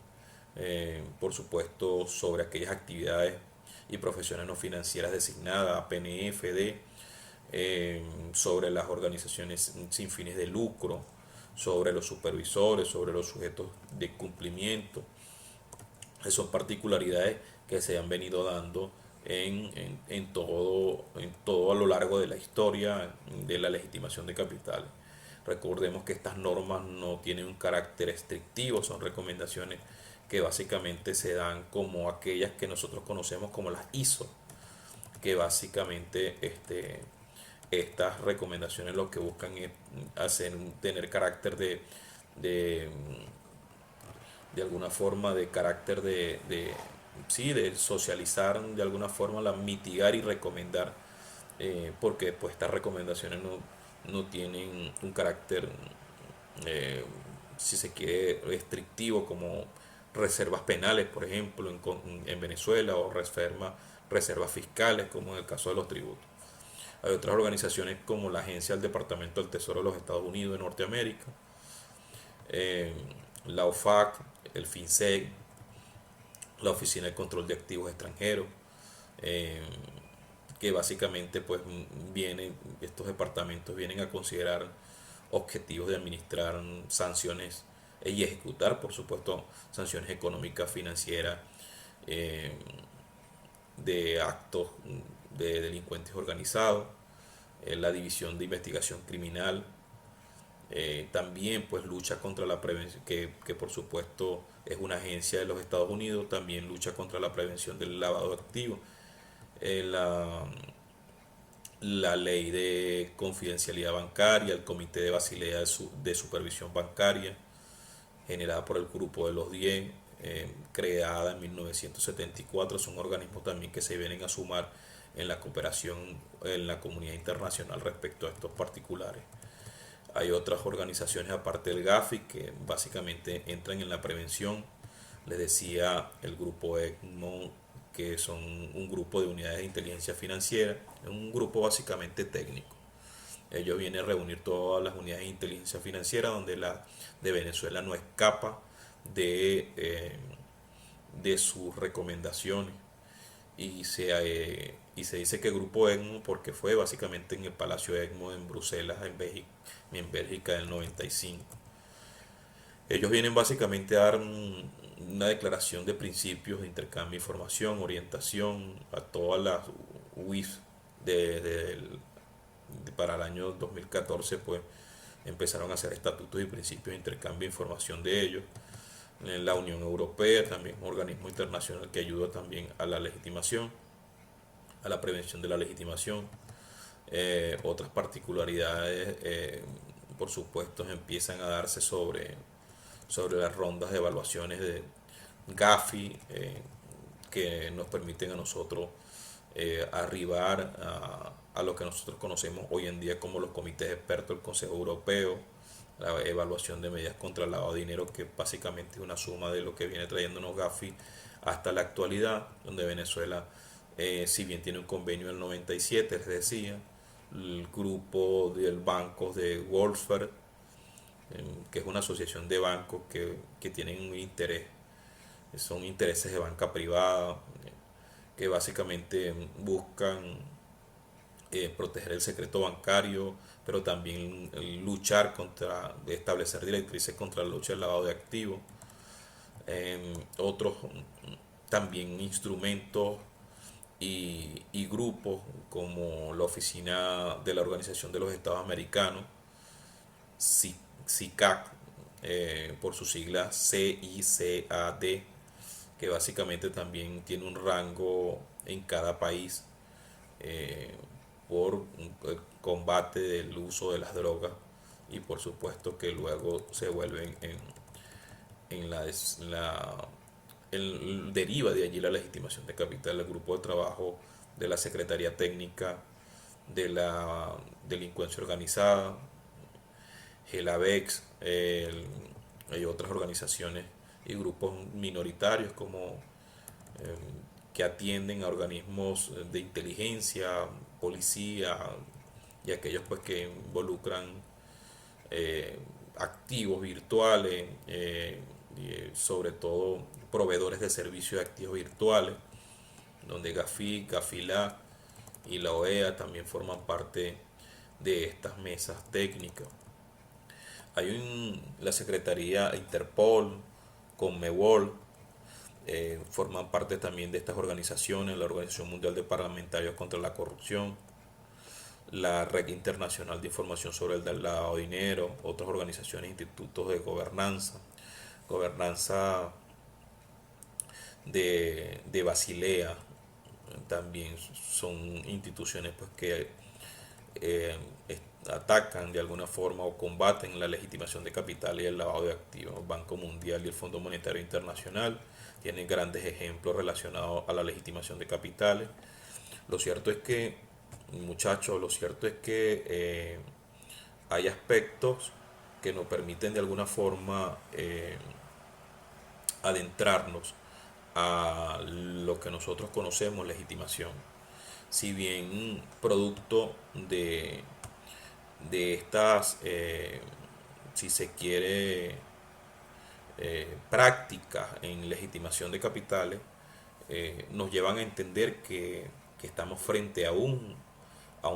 Por supuesto sobre aquellas actividades y profesiones no financieras designadas, PNFD, sobre las organizaciones sin fines de lucro, sobre los supervisores, sobre los sujetos de cumplimiento. Esas son particularidades que se han venido dando en todo a lo largo de la historia de la legitimación de capitales. Recordemos que estas normas no tienen un carácter restrictivo, son recomendaciones que básicamente se dan como aquellas que nosotros conocemos como las ISO, que básicamente estas recomendaciones lo que buscan es tener carácter de, de alguna forma de carácter sí, de socializar de alguna forma, la mitigar y recomendar, porque pues estas recomendaciones no tienen un carácter, eh, si se quiere, restrictivo, como reservas penales, por ejemplo, en Venezuela, o reservas fiscales, como en el caso de los tributos. Hay otras organizaciones como la Agencia del Departamento del Tesoro de los Estados Unidos de Norteamérica, eh, la OFAC, el FinCEN, la Oficina de Control de Activos Extranjeros, eh, que básicamente pues estos departamentos vienen a considerar objetivos de administrar sanciones y ejecutar, por supuesto, sanciones económicas, financieras, eh, de actos de delincuentes organizados, la División de Investigación Criminal. También pues lucha contra la prevención, que por supuesto es una agencia de los Estados Unidos, también lucha contra la prevención del lavado de activos. Eh, la, la ley de confidencialidad bancaria, el Comité de Basilea de Supervisión Bancaria, generada por el Grupo de los 10, creada en 1974, son organismos también que se vienen a sumar en la cooperación en la comunidad internacional respecto a estos particulares. Hay otras organizaciones aparte del GAFI que básicamente entran en la prevención. Les decía el grupo ECMO, que son un grupo de unidades de inteligencia financiera, es un grupo básicamente técnico. Ellos vienen a reunir todas las unidades de inteligencia financiera, donde la de Venezuela no escapa de sus recomendaciones, y Y se dice que Grupo ECMO porque fue básicamente en el Palacio ECMO en Bruselas, en Bélgica del 95. Ellos vienen básicamente a dar una declaración de principios de intercambio de información, orientación a todas las UIF para el año 2014, pues empezaron a hacer estatutos y principios de intercambio de información de ellos. En la Unión Europea también un organismo internacional que ayuda también a la legitimación, a la prevención de la legitimación. Otras particularidades, por supuesto, empiezan a darse sobre las rondas de evaluaciones de Gafi, que nos permiten a nosotros arribar a lo que nosotros conocemos hoy en día como los comités expertos del Consejo Europeo, la evaluación de medidas contra el lavado de dinero, que básicamente es una suma de lo que viene trayéndonos Gafi hasta la actualidad, donde Venezuela, si bien tiene un convenio del 97, les decía, el grupo de bancos de Wolfsburg, que es una asociación de bancos que tienen un interés, son intereses de banca privada, que básicamente buscan proteger el secreto bancario, pero también luchar contra, establecer directrices contra la lucha del lavado de activos. Otros también instrumentos y grupos como la Oficina de la Organización de los Estados Americanos, CICAD, por su sigla CICAD, que básicamente también tiene un rango en cada país eh, por el combate del uso de las drogas, y por supuesto que luego se vuelven en deriva de allí la legitimación de capital, el grupo de trabajo de la Secretaría Técnica de la Delincuencia Organizada, GELAVEX, hay otras organizaciones y grupos minoritarios como que atienden a organismos de inteligencia, policía y aquellos pues que involucran eh, activos virtuales, y sobre todo proveedores de servicios de activos virtuales, donde Gafi, Gafila y la OEA también forman parte de estas mesas técnicas. La Secretaría Interpol, Conmebol, forman parte también de estas organizaciones, la Organización Mundial de Parlamentarios contra la Corrupción, la Red Internacional de Información sobre el Lavado de Dinero, otras organizaciones, institutos de gobernanza de Basilea, también son instituciones pues que eh, atacan de alguna forma o combaten la legitimación de capital y el lavado de activos. El Banco Mundial y el Fondo Monetario Internacional tienen grandes ejemplos relacionados a la legitimación de capitales. Lo cierto es que, muchachos, lo cierto es que hay aspectos que nos permiten de alguna forma adentrarnos a lo que nosotros conocemos legitimación. Si bien producto de estas, si se quiere, prácticas en legitimación de capitales, nos llevan a entender que estamos frente a un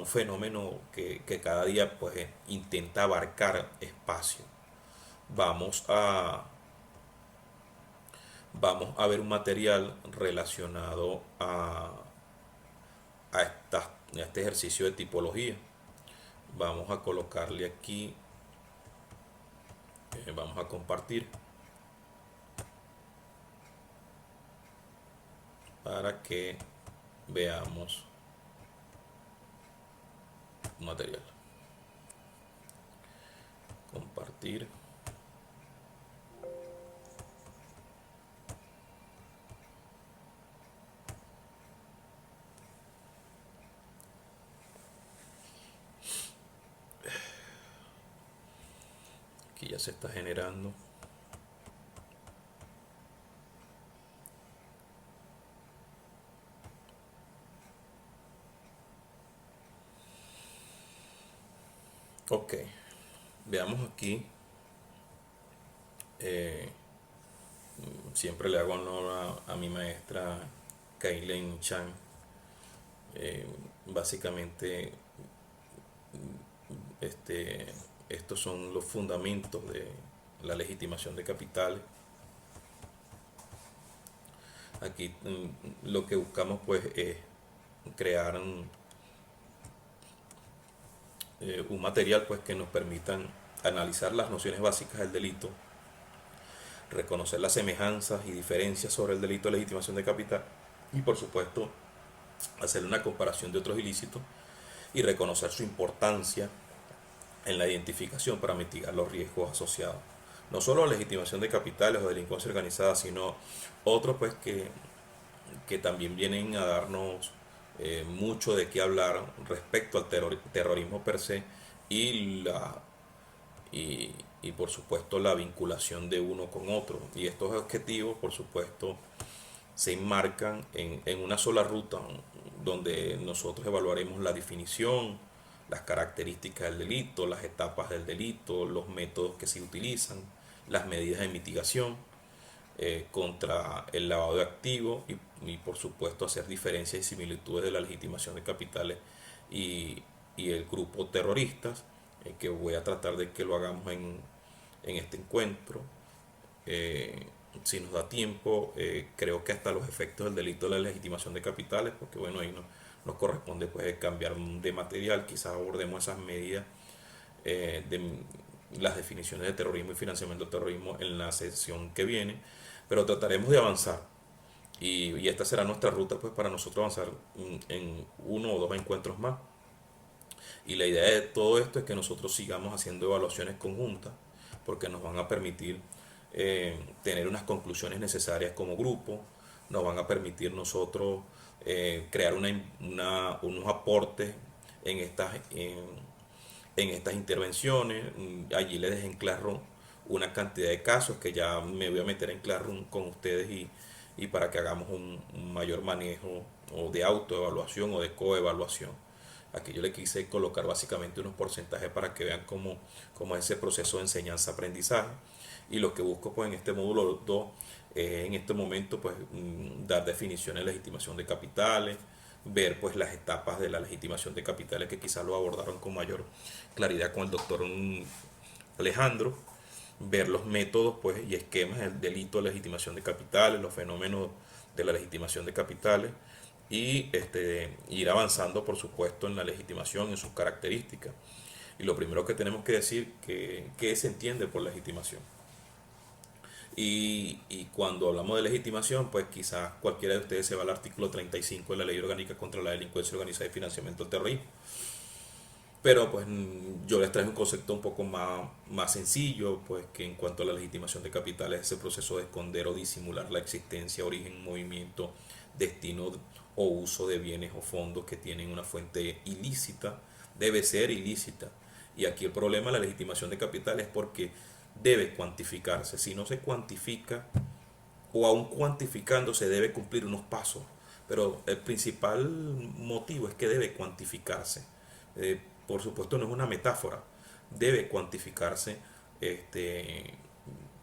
fenómeno que cada día pues, intenta abarcar espacio. Vamos a, vamos a ver un material relacionado a este ejercicio de tipología. Vamos a colocarle aquí, vamos a compartir para que veamos material. Compartir. Aquí ya se está generando. Ok, veamos aquí. Eh, Siempre le hago honor a mi maestra Kailen Chan, Eh, Básicamente, este, estos son los fundamentos de la legitimación de capitales. Aquí lo que buscamos pues es crear un material pues que nos permitan analizar las nociones básicas del delito, reconocer las semejanzas y diferencias sobre el delito de legitimación de capital y por supuesto hacer una comparación de otros ilícitos y reconocer su importancia en la identificación para mitigar los riesgos asociados. No solo a legitimación de capitales o delincuencia organizada, sino otros pues que también vienen a darnos mucho de qué hablar respecto al terrorismo per se y y por supuesto la vinculación de uno con otro. Y estos objetivos, por supuesto, se enmarcan en una sola ruta donde nosotros evaluaremos la definición, las características del delito, las etapas del delito, los métodos que se utilizan, las medidas de mitigación contra el lavado de activos y por supuesto hacer diferencias y similitudes de la legitimación de capitales y, y el grupo terroristas, que voy a tratar de que lo hagamos en este encuentro. Eh, si nos da tiempo, creo que hasta los efectos del delito de la legitimación de capitales, porque bueno, ahí nos corresponde pues cambiar de material, quizás abordemos esas medidas de las definiciones de terrorismo y financiamiento del terrorismo en la sesión que viene, pero trataremos de avanzar y esta será nuestra ruta pues para nosotros avanzar en uno o dos encuentros más. Y la idea de todo esto es que nosotros sigamos haciendo evaluaciones conjuntas porque nos van a permitir tener unas conclusiones necesarias como grupo, nos van a permitir nosotros crear unos aportes en en estas intervenciones. Allí les dejé en Classroom una cantidad de casos que ya me voy a meter en Classroom con ustedes y para que hagamos un mayor manejo o de autoevaluación o de coevaluación. Aquí yo le quise colocar básicamente unos porcentajes para que vean cómo es ese proceso de enseñanza-aprendizaje. Y lo que busco pues en este módulo 2 en este momento pues dar definiciones de legitimación de capitales, ver pues las etapas de la legitimación de capitales que quizás lo abordaron con mayor claridad con el doctor Alejandro, ver los métodos pues y esquemas del delito de legitimación de capitales, los fenómenos de la legitimación de capitales y ir avanzando por supuesto en la legitimación, en sus características. Y lo primero que tenemos que decir que se entiende por legitimación. Y cuando hablamos de legitimación, pues quizás cualquiera de ustedes se va al artículo 35 de la Ley Orgánica contra la Delincuencia Organizada y Financiamiento del Terrorismo. Pero pues yo les traigo un concepto un poco más sencillo, pues que en cuanto a la legitimación de capitales, ese proceso de esconder o disimular la existencia, origen, movimiento, destino o uso de bienes o fondos que tienen una fuente ilícita, debe ser ilícita. Y aquí el problema de la legitimación de capitales es porque debe cuantificarse. Si no se cuantifica, o aún cuantificando, se debe cumplir unos pasos. Pero el principal motivo es que debe cuantificarse. Por supuesto no es una metáfora, debe cuantificarse, este,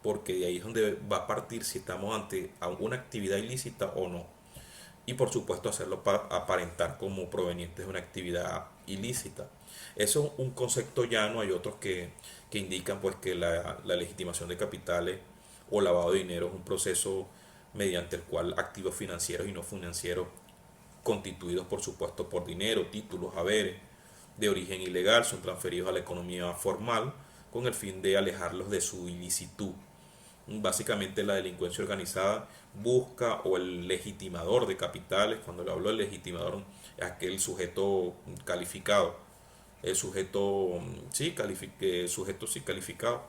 porque de ahí es donde va a partir si estamos ante alguna actividad ilícita o no. Y por supuesto hacerlo para aparentar como provenientes de una actividad ilícita. Eso es un concepto llano, hay otros que indican pues que la legitimación de capitales o lavado de dinero es un proceso mediante el cual activos financieros y no financieros constituidos por supuesto por dinero, títulos, haberes de origen ilegal son transferidos a la economía formal con el fin de alejarlos de su ilicitud. Básicamente la delincuencia organizada busca o el legitimador de capitales, cuando le hablo del legitimador es aquel sujeto calificado, el sujeto sujeto sí calificado,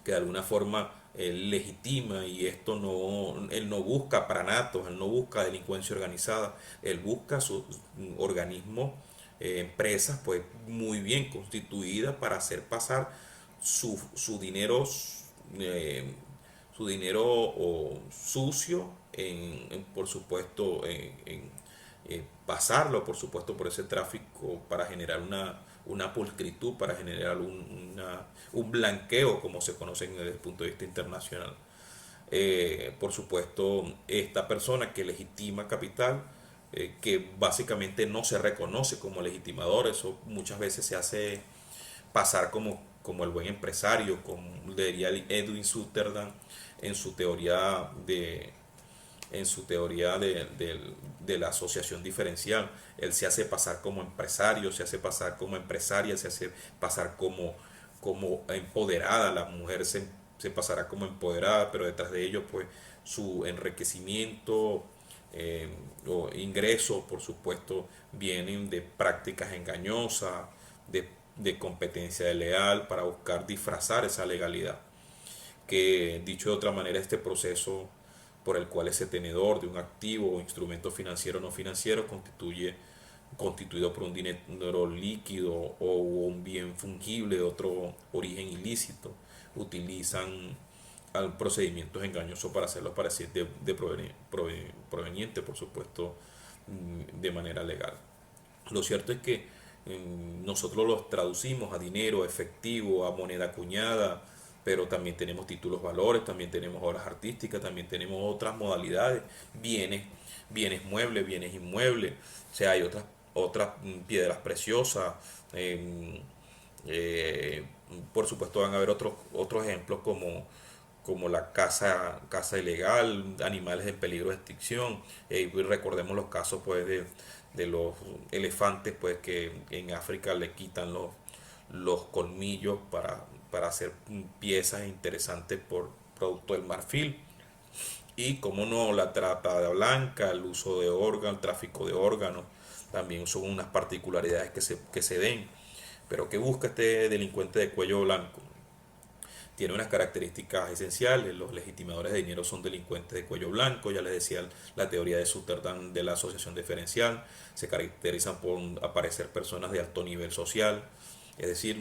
que de alguna forma legitima y esto no, él no busca aparatos, él no busca delincuencia organizada, él busca sus organismos, empresas pues muy bien constituidas para hacer pasar su dinero eh, su dinero sucio por supuesto pasarlo por supuesto por ese tráfico para generar una pulcritud, para generar un blanqueo como se conoce desde el punto de vista internacional. Por supuesto esta persona que legitima capital que básicamente no se reconoce como legitimador. Eso muchas veces se hace pasar como el buen empresario, como diría Edwin Sutherland en su teoría de la asociación diferencial. Él se hace pasar como empresario, se hace pasar como empresaria, se hace pasar como empoderada. La mujer se pasará como empoderada, pero detrás de ello pues su enriquecimiento o ingresos, por supuesto, vienen de prácticas engañosas, de competencia desleal para buscar disfrazar esa legalidad. Que dicho de otra manera, este proceso por el cual ese tenedor de un activo o instrumento financiero o no financiero constituido por un dinero líquido o un bien fungible de otro origen ilícito, utilizan procedimientos engañosos para hacerlos parecer proveniente, por supuesto, de manera legal. Lo cierto es que nosotros los traducimos a dinero, efectivo, a moneda acuñada, pero también tenemos títulos valores, también tenemos obras artísticas, también tenemos otras modalidades, bienes muebles, bienes inmuebles, o sea, hay otras piedras preciosas. eh, eh, por supuesto van a haber otros ejemplos como la caza ilegal, animales en peligro de extinción. Y recordemos los casos pues de los elefantes pues que en África le quitan los colmillos para hacer piezas interesantes por producto del marfil. Y como no, la trata de blanca, el uso de órganos, el tráfico de órganos, también son unas particularidades que se den. Pero ¿qué busca este delincuente de cuello blanco? Tiene unas características esenciales. Los legitimadores de dinero son delincuentes de cuello blanco. Ya les decía la teoría de Sutherland de la asociación diferencial. Se caracterizan por aparecer personas de alto nivel social. Es decir,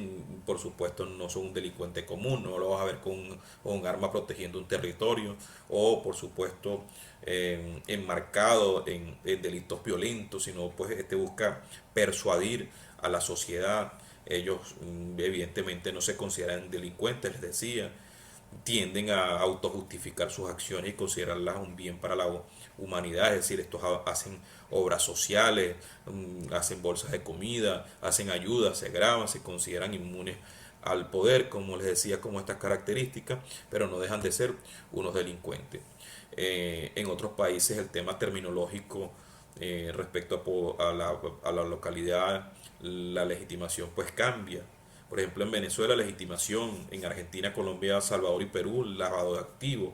por supuesto, no son un delincuente común, no lo vas a ver con un arma protegiendo un territorio, o por supuesto enmarcado en delitos violentos, sino pues este busca persuadir a la sociedad. Ellos evidentemente no se consideran delincuentes, les decía, tienden a autojustificar sus acciones y considerarlas un bien para la humanidad, es decir, estos hacen obras sociales, hacen bolsas de comida, hacen ayudas, se graban, se consideran inmunes al poder, como les decía, como estas características, pero no dejan de ser unos delincuentes. En otros países el tema terminológico respecto a la localidad, la legitimación pues cambia. Por ejemplo, en Venezuela, legitimación; en Argentina, Colombia, Salvador y Perú, lavado de activos;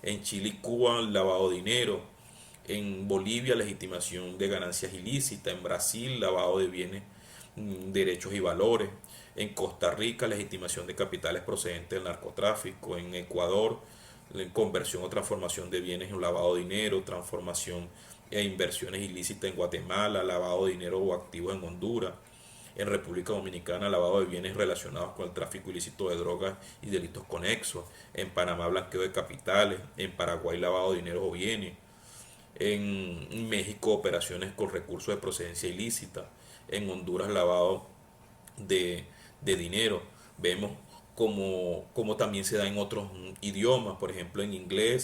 en Chile y Cuba, lavado de dinero; en Bolivia, legitimación de ganancias ilícitas; en Brasil, lavado de bienes, derechos y valores; en Costa Rica, legitimación de capitales procedentes del narcotráfico; en Ecuador, conversión o transformación de bienes en lavado de dinero; transformación e inversiones ilícitas en Guatemala; lavado de dinero o activos en Honduras; en República Dominicana, lavado de bienes relacionados con el tráfico ilícito de drogas y delitos conexos; en Panamá, blanqueo de capitales; en Paraguay, lavado de dinero o bienes; en México, operaciones con recursos de procedencia ilícita; en Honduras, lavado de dinero. Vemos como también se da en otros idiomas, por ejemplo en inglés